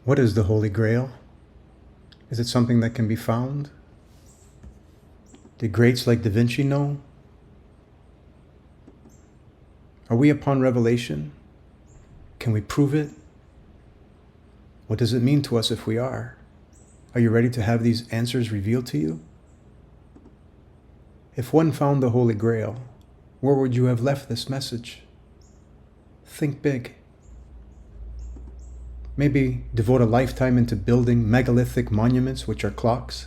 What is the Holy Grail? Is it something that can be found? Did greats like Da Vinci know? Are we upon revelation? Can we prove it? What does it mean to us if we are? Are you ready to have these answers revealed to you? If one found the Holy Grail, where would you have left this message? Think big. Maybe devote a lifetime into building megalithic monuments, which are clocks.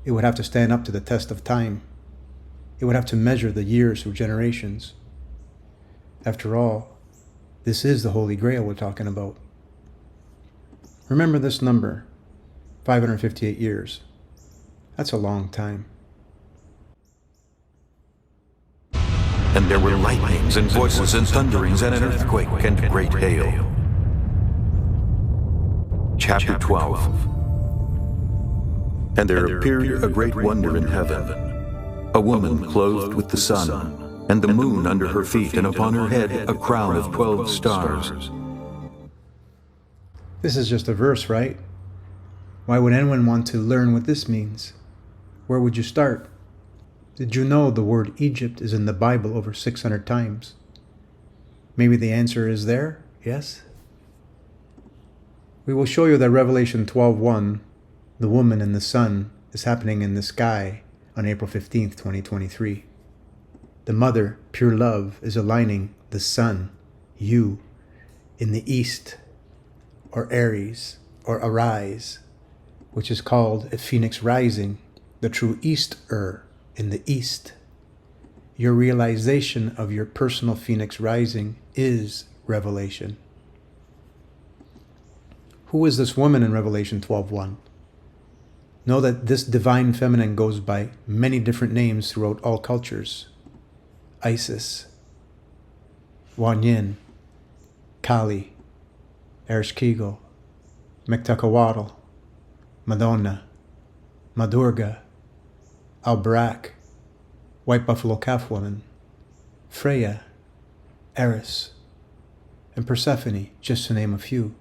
It would have to stand up to the test of time. It would have to measure the years through generations. After all, this is the Holy Grail we're talking about. Remember this number, 558 years. That's a long time. And there were lightnings and voices and thunderings and an earthquake and great hail. Chapter 12. And there appeared a great wonder in heaven, a woman clothed with the sun, and the moon under her feet, and upon her head a crown of 12 stars. This is just a verse, right? Why would anyone want to learn what this means? Where would you start? Did you know the word Egypt is in the Bible over 600 times? Maybe the answer is there, yes? We will show you that Revelation 12:1, the woman and the sun, is happening in the sky on April 15th, 2023. The mother, pure love, is aligning the sun, you, in the east, or Aries, or arise, which is called a phoenix rising, the true easter in the east. Your realization of your personal phoenix rising is revelation. Who is this woman in Revelation 12:1? Know that this divine feminine goes by many different names throughout all cultures. Isis, Awyan, Kali, Ereshkigal, Mektakawatl, Madonna, Madurga, Albarak, White Buffalo Calf Woman, Freya, Eris, and Persephone, just to name a few.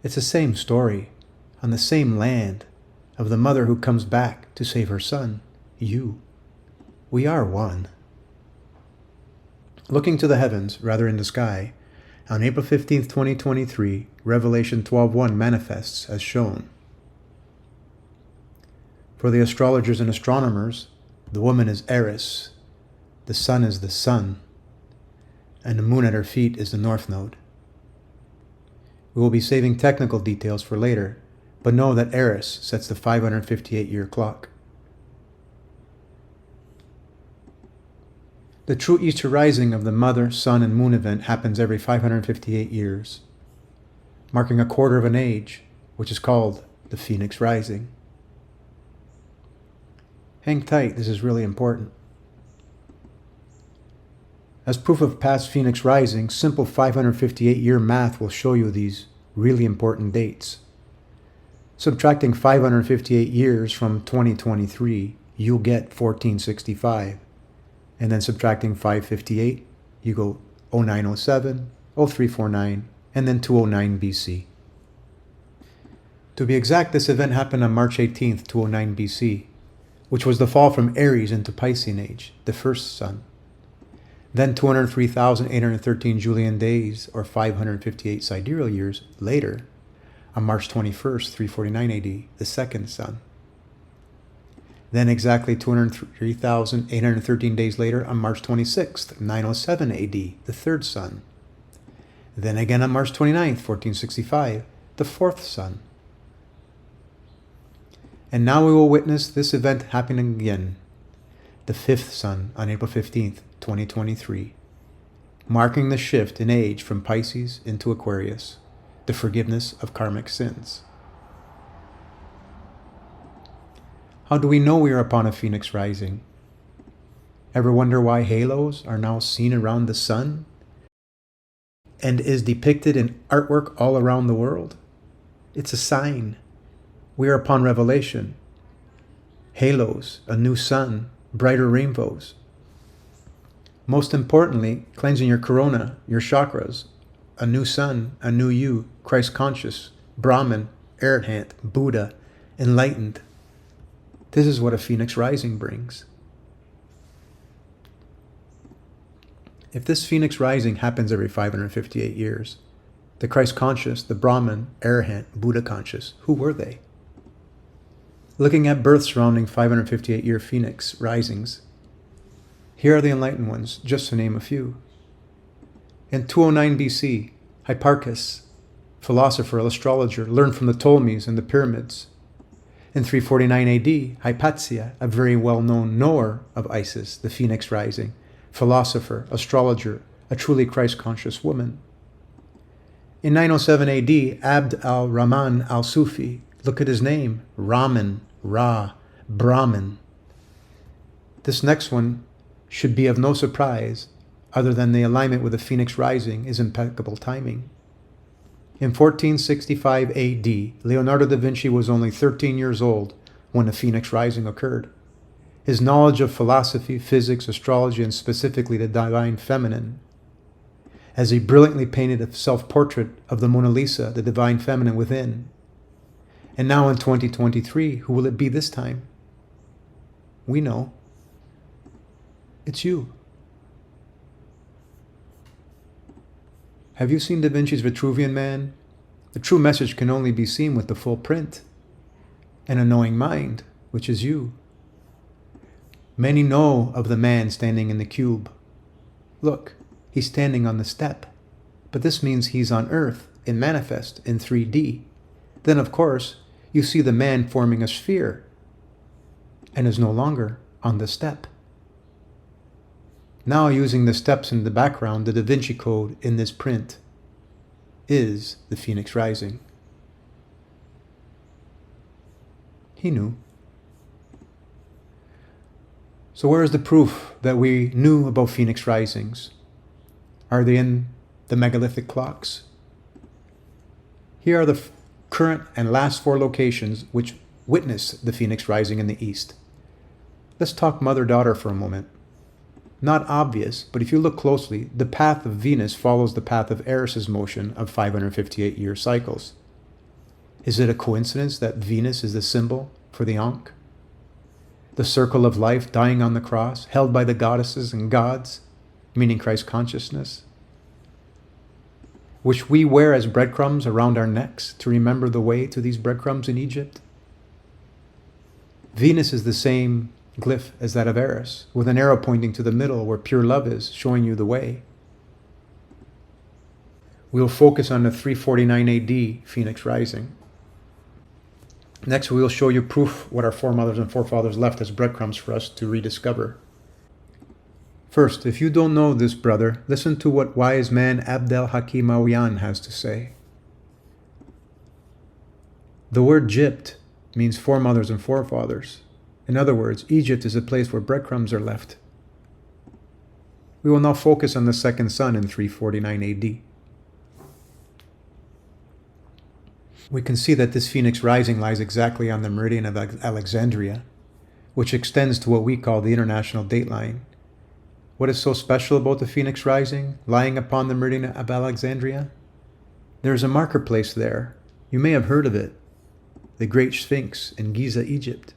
It's the same story, on the same land, of the mother who comes back to save her son, you. We are one. Looking to the heavens, rather in the sky, on April 15th, 2023, Revelation 12:1 manifests as shown. For the astrologers and astronomers, the woman is Eris, the sun is the sun, and the moon at her feet is the north node. We will be saving technical details for later, but know that Eris sets the 558-year clock. The true Easter rising of the Mother, Sun, and Moon event happens every 558 years, marking a quarter of an age, which is called the Phoenix Rising. Hang tight, this is really important. As proof of past Phoenix Rising, simple 558-year math will show you these really important dates. Subtracting 558 years from 2023, you'll get 1465. And then subtracting 558, you go 0907, 0349, and then 209 BC. To be exact, this event happened on March 18th, 209 BC, which was the fall from Aries into Piscean age, the first sun. Then 203,813 Julian days, or 558 sidereal years later, on March 21st, 349 AD, the second sun. Then exactly 203,813 days later, on March 26th, 907 AD, the third sun. Then again on March 29th, 1465, the fourth sun. And now we will witness this event happening again, the fifth sun on April 15th, 2023, marking the shift in age from Pisces into Aquarius, the forgiveness of karmic sins. How do we know we are upon a phoenix rising? Ever wonder why halos are now seen around the sun and is depicted in artwork all around the world? It's a sign. We are upon revelation. Halos, a new sun, brighter rainbows. Most importantly, cleansing your corona, your chakras, a new sun, a new you, Christ conscious, Brahman, Arahant, Buddha, Enlightened. This is what a Phoenix Rising brings. If this Phoenix Rising happens every 558 years, the Christ conscious, the Brahman, Arahant, Buddha conscious, who were they? Looking at births surrounding 558-year Phoenix Risings, here are the enlightened ones, just to name a few. In 209 BC, Hipparchus, philosopher, astrologer, learned from the Ptolemies and the pyramids. In 349 AD, Hypatia, a very well-known knower of Isis, the Phoenix Rising, philosopher, astrologer, a truly Christ-conscious woman. In 907 AD, Abd al-Rahman al-Sufi, look at his name, Raman, Ra, Brahman. This next one should be of no surprise, other than the alignment with the Phoenix Rising is impeccable timing. In 1465 AD, Leonardo da Vinci was only 13 years old when the Phoenix Rising occurred. His knowledge of philosophy, physics, astrology, and specifically the divine feminine, as he brilliantly painted a self-portrait of the Mona Lisa, the divine feminine within. And now in 2023, who will it be this time? We know. It's you. Have you seen Da Vinci's Vitruvian Man? The true message can only be seen with the full print. An unknowing mind, which is you. Many know of the man standing in the cube. Look, he's standing on the step. But this means he's on Earth, in manifest, in 3D. Then, of course, you see the man forming a sphere and is no longer on the step. Now, using the steps in the background, the Da Vinci Code in this print is the Phoenix Rising. He knew. So where is the proof that we knew about Phoenix Risings? Are they in the megalithic clocks? Here are the current and last 4 locations which witness the Phoenix Rising in the East. Let's talk mother-daughter for a moment. Not obvious, but if you look closely, the path of Venus follows the path of Eris's motion of 558-year cycles. Is it a coincidence that Venus is the symbol for the Ankh? The circle of life dying on the cross, held by the goddesses and gods, meaning Christ consciousness, which we wear as breadcrumbs around our necks to remember the way to these breadcrumbs in Egypt. Venus is the same glyph as that of Eris, with an arrow pointing to the middle where pure love is, showing you the way. We'll focus on the 349 AD Phoenix Rising. Next, we will show you proof what our foremothers and forefathers left as breadcrumbs for us to rediscover. First, if you don't know this, brother, listen to what wise man Abdel Hakim Awyan has to say. The word Gypt means foremothers and forefathers. In other words, Egypt is a place where breadcrumbs are left. We will now focus on the second sun in 349 AD. We can see that this Phoenix Rising lies exactly on the meridian of Alexandria, which extends to what we call the international dateline. What is so special about the Phoenix Rising, lying upon the meridian of Alexandria? There is a marker place there. You may have heard of it. The Great Sphinx in Giza, Egypt.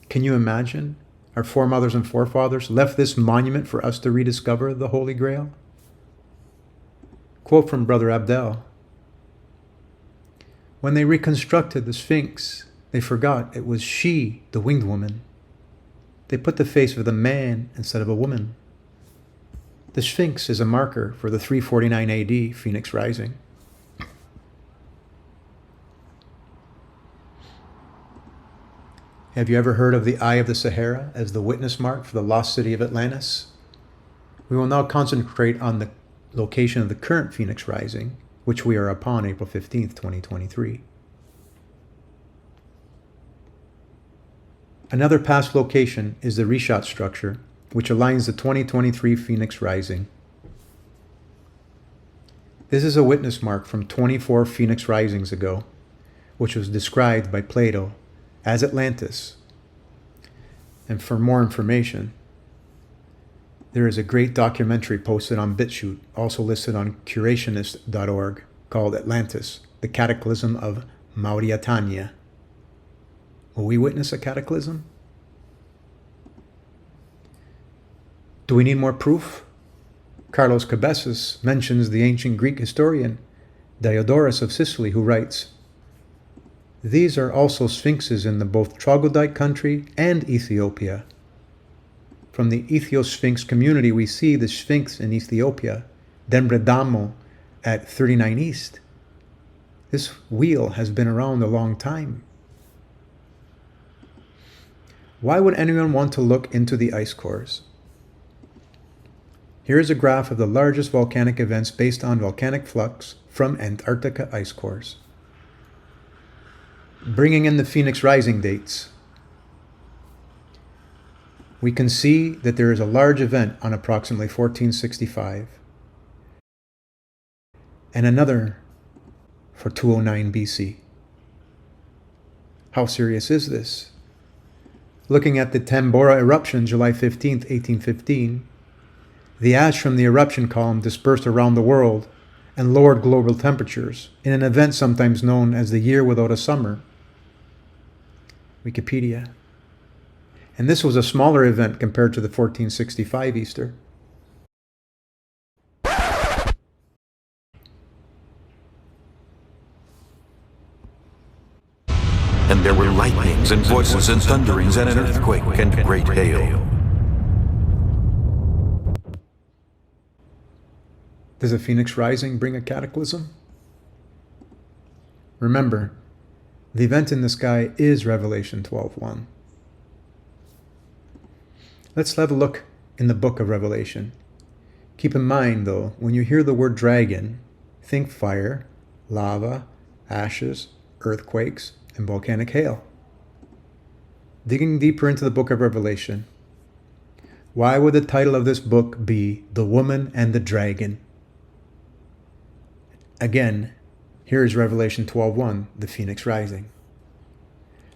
Can you imagine? Our foremothers and forefathers left this monument for us to rediscover the Holy Grail? Quote from Brother Abdel. When they reconstructed the Sphinx, they forgot it was she, the winged woman. They put the face of the man instead of a woman. The Sphinx is a marker for the 349 AD Phoenix Rising. Have you ever heard of the Eye of the Sahara as the witness mark for the lost city of Atlantis? We will now concentrate on the location of the current Phoenix Rising, which we are upon April 15th, 2023. Another past location is the Rishat structure, which aligns the 2023 Phoenix Rising. This is a witness mark from 24 Phoenix Risings ago, which was described by Plato as Atlantis. And for more information, there is a great documentary posted on BitChute, also listed on curationist.org, called Atlantis, the cataclysm of Mauritania. Will we witness a cataclysm? Do we need more proof? Carlos Cabezas mentions the ancient Greek historian Diodorus of Sicily, who writes, "These are also sphinxes in the both troglodyte country and Ethiopia. From the Ethio-Sphinx community, we see the Sphinx in Ethiopia, Dembredamo at 39 East. This wheel has been around a long time." Why would anyone want to look into the ice cores? Here is a graph of the largest volcanic events based on volcanic flux from Antarctica ice cores. Bringing in the Phoenix Rising dates, we can see that there is a large event on approximately 1465 and another for 209 BC. How serious is this? Looking at the Tambora eruption, July 15, 1815, the ash from the eruption column dispersed around the world and lowered global temperatures in an event sometimes known as the year without a summer. Wikipedia. And this was a smaller event compared to the 1465 Easter. And there were lightnings and voices and thunderings and an earthquake and great hail. Does a phoenix rising bring a cataclysm? Remember, the event in the sky is Revelation 12:1. Let's have a look in the book of Revelation. Keep in mind, though, when you hear the word dragon, think fire, lava, ashes, earthquakes, and volcanic hail. Digging deeper into the book of Revelation, why would the title of this book be The Woman and the Dragon? Again, here is Revelation 12:1, the Phoenix Rising.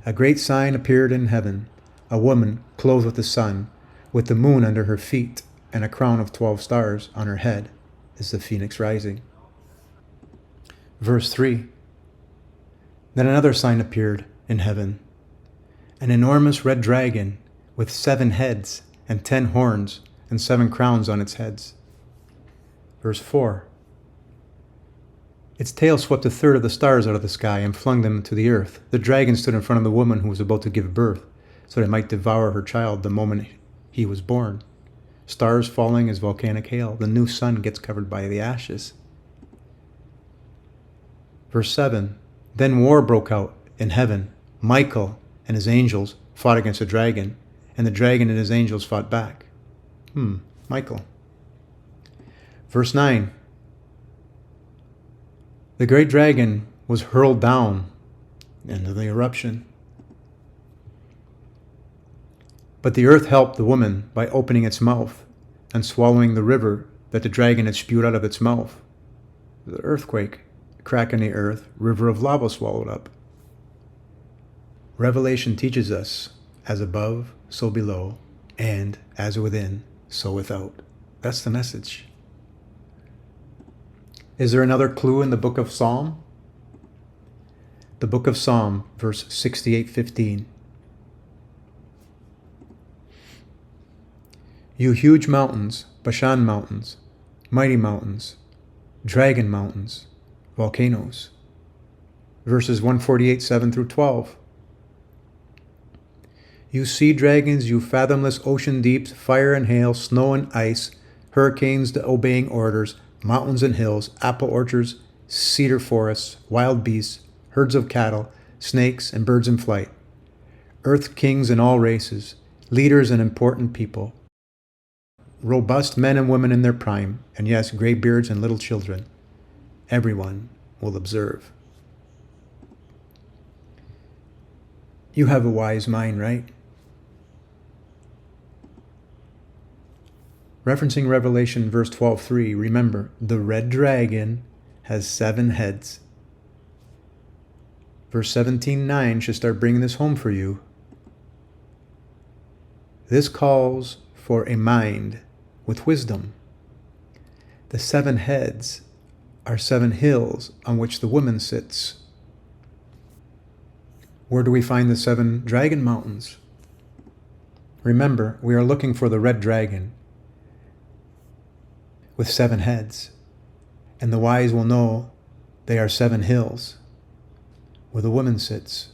A great sign appeared in heaven, a woman clothed with the sun, with the moon under her feet, and a crown of 12 stars on her head, is the Phoenix Rising. Verse 3. Then another sign appeared in heaven, an enormous red dragon with 7 heads and 10 horns and 7 crowns on its heads. Verse 4. Its tail swept a third of the stars out of the sky and flung them to the earth. The dragon stood in front of the woman who was about to give birth, so that it might devour her child the moment he was born. Stars falling as volcanic hail. The new sun gets covered by the ashes. Verse 7. Then war broke out in heaven. Michael and his angels fought against the dragon, and the dragon and his angels fought back. Michael. Verse 9. The great dragon was hurled down into the eruption. But the earth helped the woman by opening its mouth and swallowing the river that the dragon had spewed out of its mouth. The earthquake, crack in the earth, river of lava swallowed up. Revelation teaches us, as above, so below, and as within, so without. That's the message. Is there another clue in the book of Psalm? The book of Psalm, verse 68:15. You huge mountains, Bashan mountains, mighty mountains, dragon mountains, volcanoes. Verses 148:7 through 12. You sea dragons, you fathomless ocean deeps, fire and hail, snow and ice, hurricanes obeying orders, mountains and hills, apple orchards, cedar forests, wild beasts, herds of cattle, snakes and birds in flight, earth kings and all races, leaders and important people, robust men and women in their prime, and yes, graybeards and little children. Everyone will observe. You have a wise mind, right? Referencing Revelation verse 12:3, remember, the red dragon has 7 heads. Verse 17:9 should start bringing this home for you. This calls for a mind with wisdom. The 7 heads are 7 hills on which the woman sits. Where do we find the 7 dragon mountains? Remember, we are looking for the red dragon with 7 heads, and the wise will know they are 7 hills where the woman sits.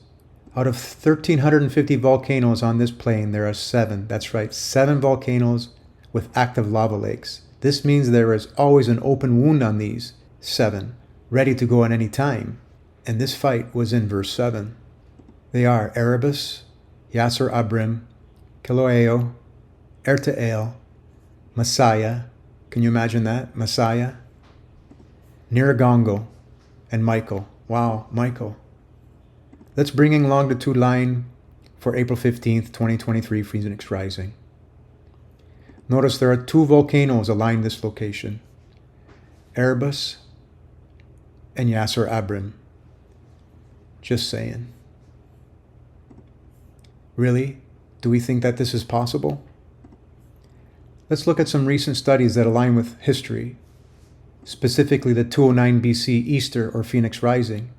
Out of 1,350 volcanoes on this plane, there are 7. That's right, 7 volcanoes with active lava lakes. This means there is always an open wound on these 7, ready to go at any time. And this fight was in verse 7. They are Erebus, Yasser Abrim, Kilauea, Ertael, Messiah. Can you imagine that? Messiah. Niragongo, and Michael. Wow, Michael. Let's bring in longitude line for April 15th, 2023 Phoenix Rising. Notice there are 2 volcanoes aligned this location. Erebus and Yasser Abrim. Just saying. Really? Do we think that this is possible? Let's look at some recent studies that align with history, specifically the 209 BC Easter or Phoenix Rising.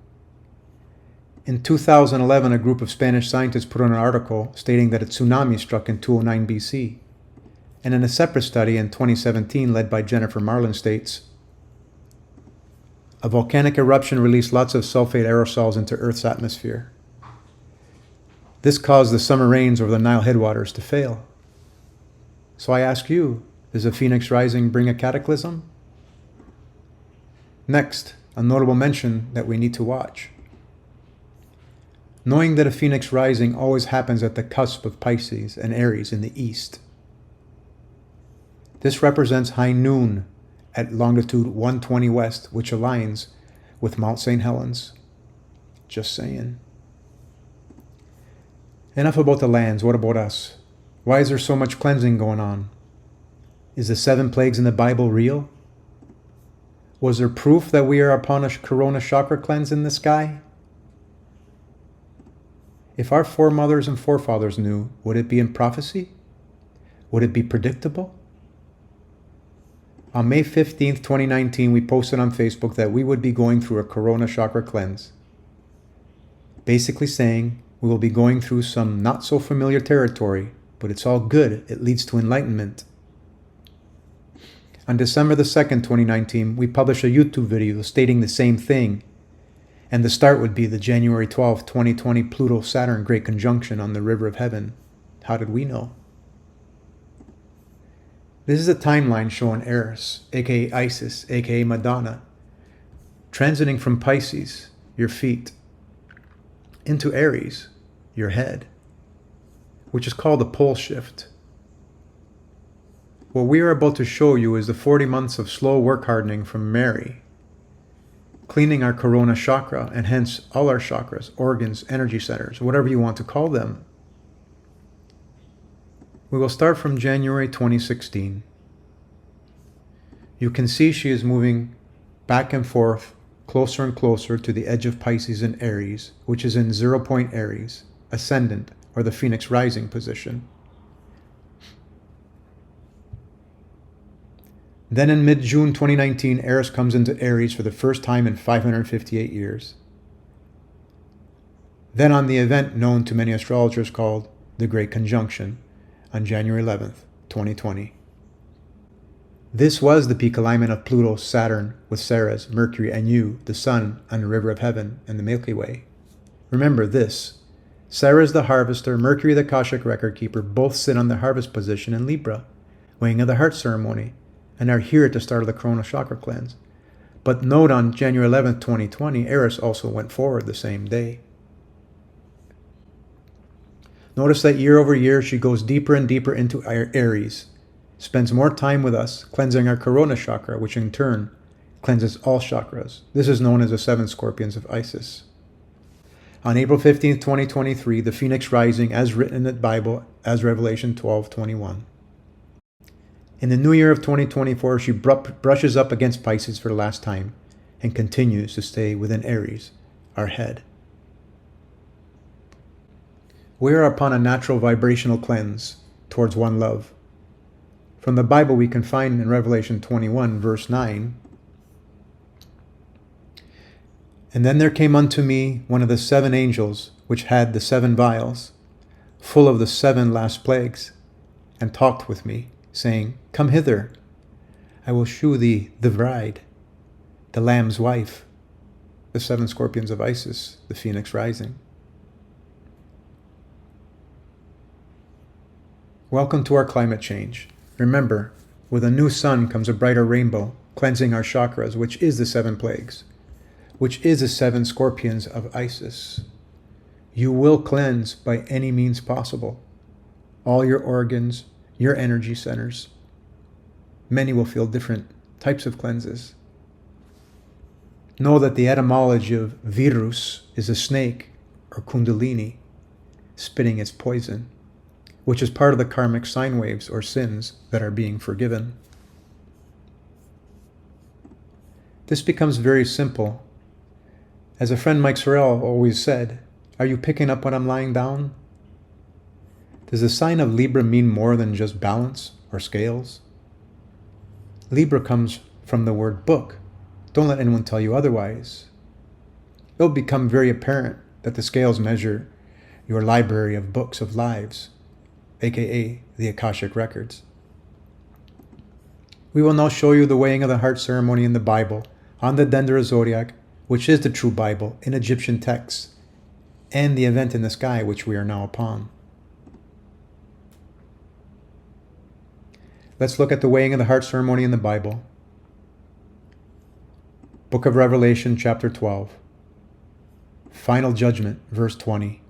In 2011, a group of Spanish scientists put out an article stating that a tsunami struck in 209 BC. And in a separate study in 2017 led by Jennifer Marlin states, a volcanic eruption released lots of sulfate aerosols into Earth's atmosphere. This caused the summer rains over the Nile headwaters to fail. So I ask you, does a Phoenix Rising bring a cataclysm? Next, a notable mention that we need to watch. Knowing that a Phoenix Rising always happens at the cusp of Pisces and Aries in the east. This represents high noon at longitude 120 west, which aligns with Mount St. Helens. Just saying. Enough about the lands, what about us? Why is there so much cleansing going on? Is the 7 plagues in the Bible real? Was there proof that we are upon a corona chakra cleanse in the sky? If our foremothers and forefathers knew, would it be in prophecy? Would it be predictable? On May 15th, 2019, we posted on Facebook that we would be going through a corona chakra cleanse. Basically saying, we will be going through some not so familiar territory, but it's all good. It leads to enlightenment. On December the 2nd, 2019, we published a YouTube video stating the same thing. And the start would be the January 12th, 2020 Pluto-Saturn Great Conjunction on the River of Heaven. How did we know? This is a timeline showing Eris, aka Isis, aka Madonna, transiting from Pisces, your feet, into Aries, your head, which is called the pole shift. What we are about to show you is the 40 months of slow work hardening from Mary, cleaning our corona chakra and hence all our chakras, organs, energy centers, whatever you want to call them. We will start from January 2016. You can see she is moving back and forth, closer and closer to the edge of Pisces and Aries, which is in 0 point Aries, ascendant, or the Phoenix Rising position. Then in mid-June 2019, Eris comes into Aries for the first time in 558 years. Then on the event known to many astrologers called the Great Conjunction, on January 11th, 2020. This was the peak alignment of Pluto, Saturn, with Ceres, Mercury, and you, the Sun, on the River of Heaven and the Milky Way. Remember this, Ceres the Harvester, Mercury the Akashic Record Keeper both sit on the harvest position in Libra, weighing of the heart ceremony, and are here at the start of the Corona Chakra cleanse. But note on January 11th, 2020, Eris also went forward the same day. Notice that year over year, she goes deeper and deeper into Aries, spends more time with us, cleansing our Corona Chakra, which in turn cleanses all chakras. This is known as the 7 Scorpions of Isis. On April 15th, 2023, the Phoenix Rising, as written in the Bible, as Revelation 12:21. In the new year of 2024, she brushes up against Pisces for the last time and continues to stay within Aries, our head. We are upon a natural vibrational cleanse towards one love. From the Bible, we can find in Revelation 21, verse 9, And then there came unto me one of the 7 angels, which had the 7 vials, full of the 7 last plagues, and talked with me, saying, Come hither, I will shew thee the bride, the Lamb's wife, the 7 scorpions of Isis, the phoenix rising. Welcome to our climate change. Remember, with a new sun comes a brighter rainbow, cleansing our chakras, which is the 7 plagues, which is the 7 scorpions of Isis. You will cleanse by any means possible. All your organs, your energy centers. Many will feel different types of cleanses. Know that the etymology of virus is a snake or kundalini spitting its poison, which is part of the karmic sine waves or sins that are being forgiven. This becomes very simple. As a friend Mike Sorrell always said, are you picking up when I'm lying down? Does the sign of Libra mean more than just balance or scales? Libra comes from the word book. Don't let anyone tell you otherwise. It'll become very apparent that the scales measure your library of books of lives, aka the Akashic Records. We will now show you the weighing of the heart ceremony in the Bible on the Dendera Zodiac, which is the true Bible in Egyptian texts, and the event in the sky which we are now upon. Let's look at the weighing of the heart ceremony in the Bible. Book of Revelation, chapter 12. Final Judgment, verse 20.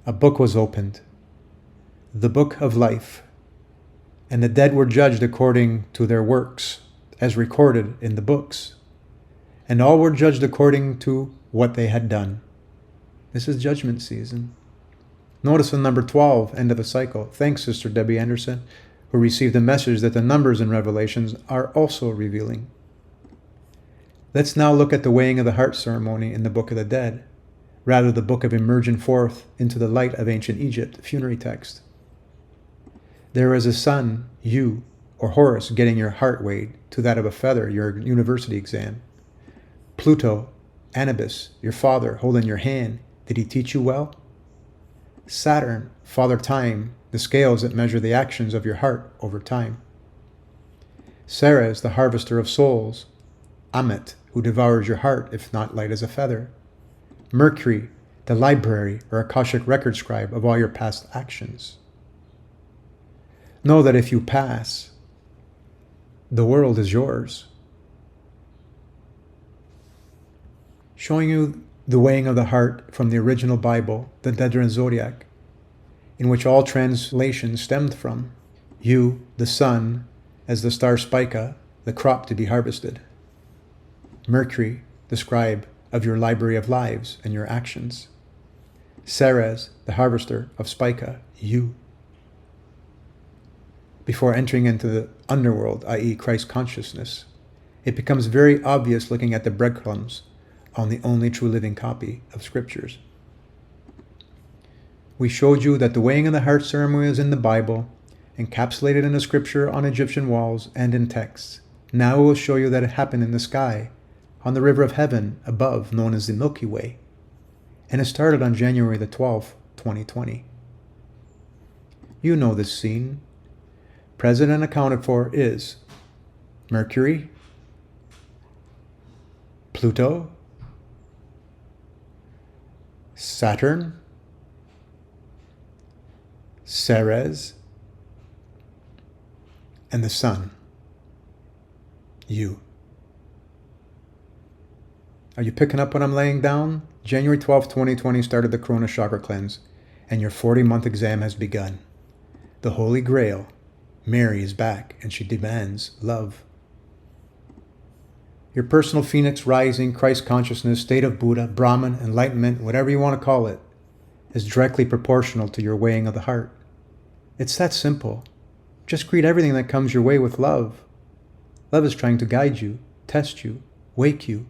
A book was opened, the book of life, and the dead were judged according to their works, as recorded in the books. And all were judged according to what they had done. This is judgment season. Notice in number 12, end of the cycle. Thanks, Sister Debbie Anderson, who received a message that the numbers in Revelations are also revealing. Let's now look at the weighing of the heart ceremony in the Book of the Dead, rather the book of emerging forth into the light of ancient Egypt, funerary text. There is a sun, you, or Horus, getting your heart weighed to that of a feather, your university exam. Pluto, Anubis, your father, holding your hand. Did he teach you well? Saturn, Father Time, the scales that measure the actions of your heart over time. Ceres, the harvester of souls. Amet, who devours your heart, if not light as a feather. Mercury, the library or Akashic record scribe of all your past actions. Know that if you pass, the world is yours. Showing you the weighing of the heart from the original Bible, the Dendera Zodiac, in which all translations stemmed from. You, the sun, as the star Spica, the crop to be harvested. Mercury, the scribe of your library of lives and your actions. Ceres, the harvester of Spica, you. Before entering into the underworld, i.e. Christ consciousness, it becomes very obvious looking at the breadcrumbs on the only true living copy of scriptures. We showed you that the weighing of the heart ceremony is in the Bible, encapsulated in the scripture on Egyptian walls and in texts. Now we will show you that it happened in the sky, on the river of heaven above, known as the Milky Way, and it started on January the 12th, 2020. You know this scene. Present and accounted for is Mercury, Pluto, Saturn, Ceres, and the sun, you. Are you picking up what I'm laying down? January 12th, 2020 started the Corona Chakra Cleanse, and your 40-month exam has begun. The Holy Grail, Mary, is back, and she demands love. Your personal Phoenix rising, Christ consciousness, state of Buddha, Brahman, enlightenment, whatever you want to call it, is directly proportional to your weighing of the heart. It's that simple. Just greet everything that comes your way with love. Love is trying to guide you, test you, wake you.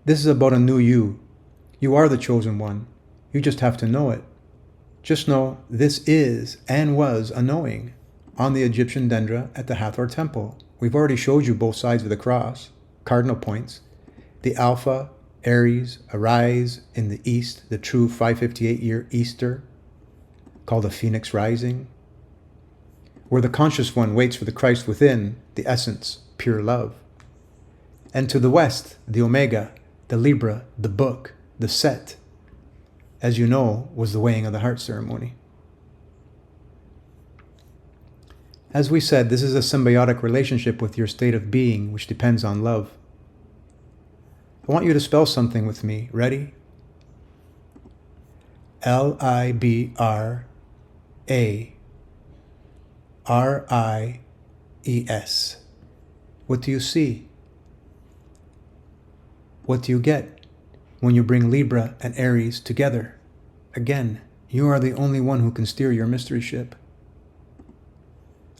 This is about a new you. You are the chosen one. You just have to know it. Just know this is and was a knowing on the Egyptian Dendera at the Hathor Temple. We've already showed you both sides of the cross. cardinal points. The Alpha, Aries, arise in the East, the true 558-year Easter, called the Phoenix Rising, where the conscious one waits for the Christ within, the essence, pure love. And to the West, the Omega, the Libra, the Book, the Set, as you know, was the weighing of the heart ceremony. As we said, this is a symbiotic relationship with your state of being, which depends on love. I want you to spell something with me. Ready? Libra-RIES. What do you see? What do you get when you bring Libra and Aries together? Again, you are the only one who can steer your mystery ship.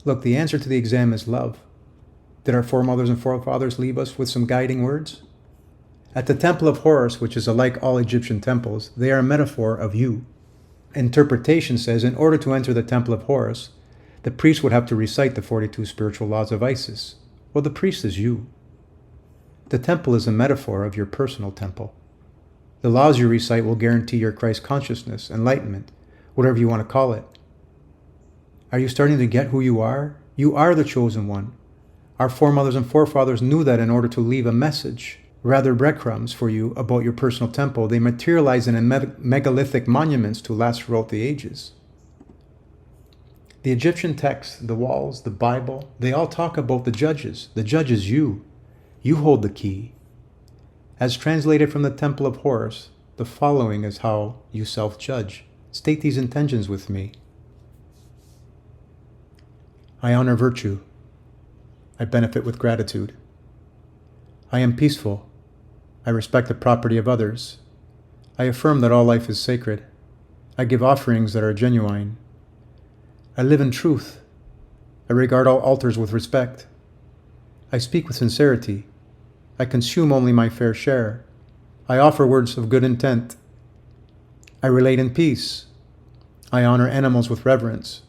Look, the answer to the exam is love. Did our foremothers and forefathers leave us with some guiding words? At the Temple of Horus, which is alike all Egyptian temples, they are a metaphor of you. Interpretation says in order to enter the Temple of Horus, the priest would have to recite the 42 spiritual laws of Isis. Well, the priest is you. The temple is a metaphor of your personal temple. The laws you recite will guarantee your Christ consciousness, enlightenment, whatever you want to call it. Are you starting to get who you are? You are the chosen one. Our foremothers and forefathers knew that in order to leave a message, rather breadcrumbs for you about your personal temple, they materialize in megalithic monuments to last throughout the ages. The Egyptian texts, the walls, the Bible, they all talk about the judges. The judge is you. You hold the key. As translated from the Temple of Horus, the following is how you self-judge. State these intentions with me. I honor virtue. I benefit with gratitude. I am peaceful. I respect the property of others. I affirm that all life is sacred. I give offerings that are genuine. I live in truth. I regard all altars with respect. I speak with sincerity. I consume only my fair share. I offer words of good intent. I relate in peace. I honor animals with reverence.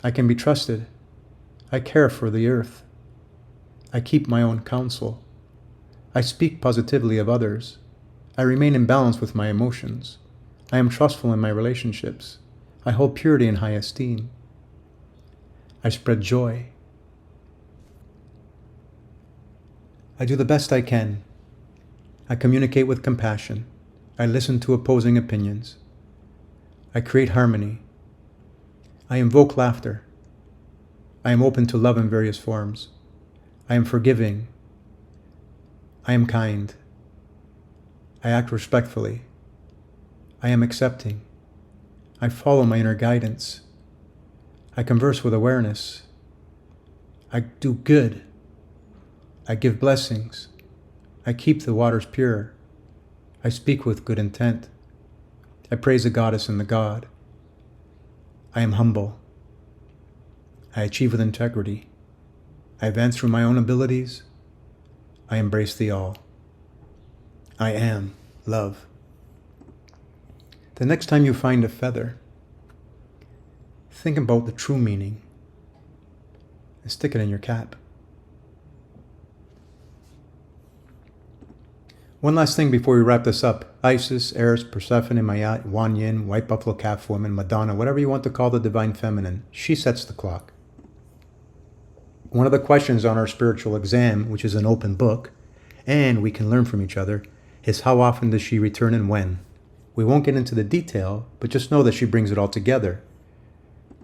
I can be trusted. I care for the earth. I keep my own counsel. I speak positively of others. I remain in balance with my emotions. I am trustful in my relationships. I hold purity in high esteem. I spread joy. I do the best I can. I communicate with compassion. I listen to opposing opinions. I create harmony. I invoke laughter. I am open to love in various forms. I am forgiving. I am kind. I act respectfully. I am accepting. I follow my inner guidance. I converse with awareness. I do good. I give blessings. I keep the waters pure. I speak with good intent. I praise the goddess and the god. I am humble. I achieve with integrity. I advance through my own abilities. I embrace the all. I am love. The next time you find a feather, think about the true meaning and stick it in your cap. One last thing before we wrap this up. Isis, Eris, Persephone, Mayat, Wan Yin, White Buffalo Calf Woman, Madonna, whatever you want to call the Divine Feminine, she sets the clock. One of the questions on our spiritual exam, which is an open book, and we can learn from each other, is how often does she return and when? We won't get into the detail, but just know that she brings it all together.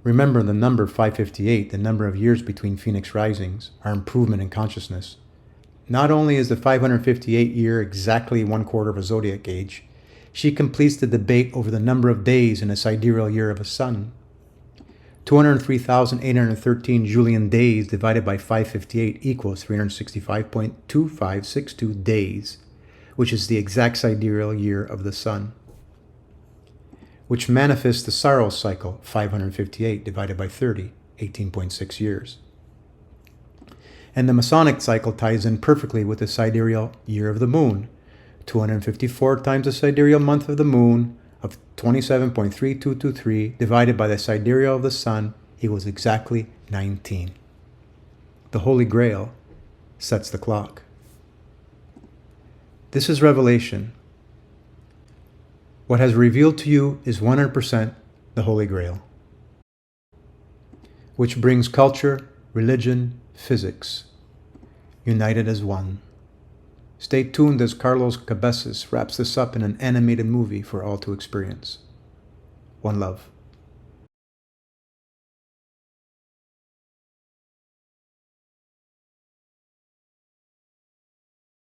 Remember the number 558, the number of years between Phoenix risings, our improvement in consciousness. Not only is the 558 year exactly 1/4 of a zodiac age, she completes the debate over the number of days in a sidereal year of a sun. 203,813 Julian days divided by 558 equals 365.2562 days, which is the exact sidereal year of the sun, which manifests the Saros cycle, 558 divided by 30, 18.6 years. And the Masonic cycle ties in perfectly with the sidereal year of the moon, 254 times the sidereal month of the moon of 27.3223 divided by the sidereal of the sun equals exactly 19. The Holy Grail sets the clock. This is revelation. What has revealed to you is 100% the Holy Grail, which brings culture, religion, physics, united as one. Stay tuned as Carlos Cabezas wraps this up in an animated movie for all to experience. One love.